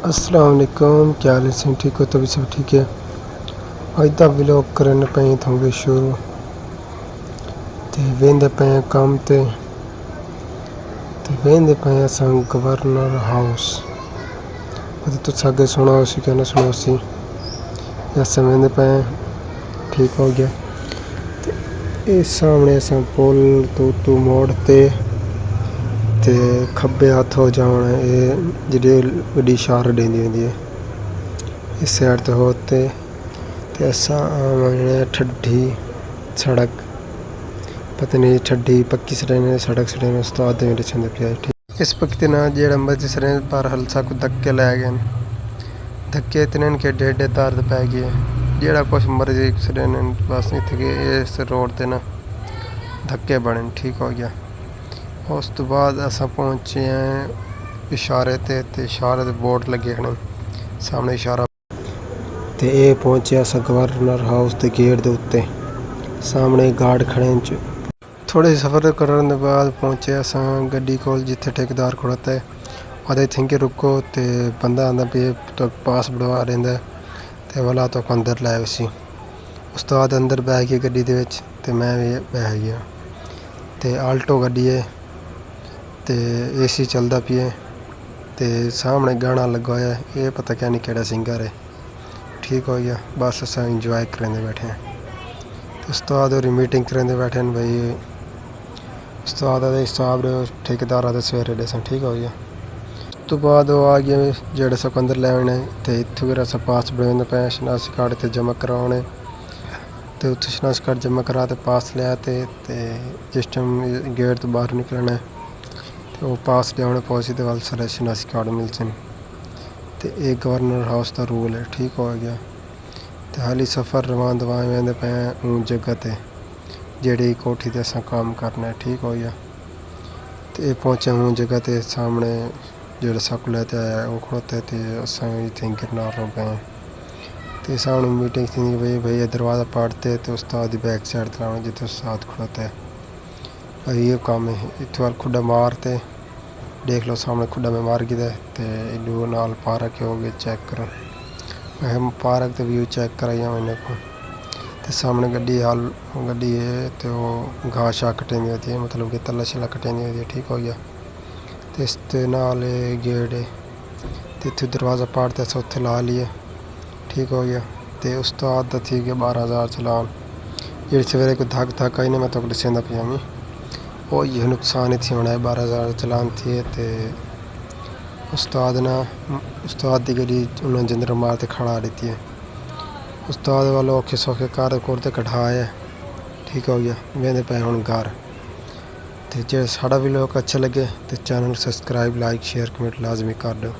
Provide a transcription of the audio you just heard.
अस्सलाम वालेकुम, क्या हाल है? ठीक हो? तभी सब ठीक है। अज दा व्लॉग करन पे थोड़े शुरू ते वेंदे पे काम ते वेंदे पे असां गवर्नर हाउस। पता तुस आगे सुना उसी क्या ना सुना उसी असां वेंदे पे ठीक हो गया। ये सामने असां पुल तू मोड़ ते खब्बे हत्थ हो जाना ये जी वड्डी इशारा देंदी होंदी है इस साइड तो होते ते असां आवाने ठड्डी सड़क पता नहीं ठड्डी पक्की सड़क सड़क उस्ताद मेरे चंदे पिया ठीक इस वक्त ना जेड़ा मर्जी सरे पर हलसा को धक्के लै गए धक्के इतने के डेढ़ दर्द पै गए जेड़ा कुछ मर्जी सरे बस इतने इस रोड ते ना धक्के बने ठीक हो गया। उस तो बाद असां पहुंचे हैं इशारे ते इशारे ते बोर्ड लगे खड़े सामने इशारा ते ये पहुंचे असां गवर्नर हाउस के गेट के उत्ते सामने गार्ड खड़े च थोड़े सफ़र करने के बाद पहुंचे असां गड्डी कोल जिथे ठेकेदार खड़ोता है आदे थिंके रुको ते बंदा आंदा पे तो पास बढ़वा रहा ते वाला तो अंदर लै उसी उस तो बाद अंदर बह गया गड्डी दे विच ते मैं भी बह गया ते आल्टो गड्डी है ते AC चलदा पिया ते सामने गाना लगा होया ये पता क्या नहीं केड़ा सिंगर है ठीक हो गया। बस असां इंजॉय करेंदे बैठे हैं उस तो बाद मीटिंग करेंदे बैठे हैं भाई उस तो बाद हिसाब ठेकेदार आदे सवेरे दे ठीक हो गया। तो बाद वो आ गए जेड़े सब अंदर लै आने ते इत्थों फिर असां पास बनवांदे पे शनासी कार्ड ते जमा करवाने ते उत्थे शनासी कार्ड जमा करा ते पास लिया ते जिस टाइम गेट तो बाहर निकलना है तो वो पास लिया पहुँची तो वाल सारे शनासी कार्ड मिलते हैं तो ये गवर्नर हाउस का रूल है ठीक हो गया। तो हाली सफ़र रवान दवाएँ वेंदे पे उन जगह ते जेड़ी कोठी ते असां काम करना है ठीक हो गया। तो ये पहुँचे उन जगह ते सामने जेड़ा साकू लेते आया वो खड़ोते थे असां इतने गिरनार हो गए तो सामने मीटिंग थी भाई दरवाज़ा पाड़ते तो उस्ताद बैक साइड तलाना जिते उस्ताद खड़ोता है भाई ये काम है इतने वाल खुडा मारते देख लो सामने खुडा में मार गया तो इडू नाल पार्क हो गए चेक करो मैं पार्क तो व्यू चेक कराइया मैंने को तो सामने गड्डी हाल गड्डी है तो घास शा कटेंदी होती है मतलब कि तला शला कटेंदी होती है ठीक हो गया। तो इस नाल गेट है तो इतने दरवाज़ा पाड़ते अस उत्थे ला लिए ठीक हो गया। तो उस तो बाद थी गया 12,000 चलान जी सवेरे को धक आई मैं तो दसेंदा पिया मी वो ये नुकसान थी होना है 12,000 चलान थी तो उस्ताद ना उस्ताद की गड्डी उन्होंने जिंदर मारते खड़ा देती है उस्ताद वालों औखे सौखे कार कोरते कढ़ाए ठीक हो गया। वेंदे पे हूँ घर तो जो साड़ा भी लोग अच्छा लगे तो channel subscribe like share comment लाजमी कर दो।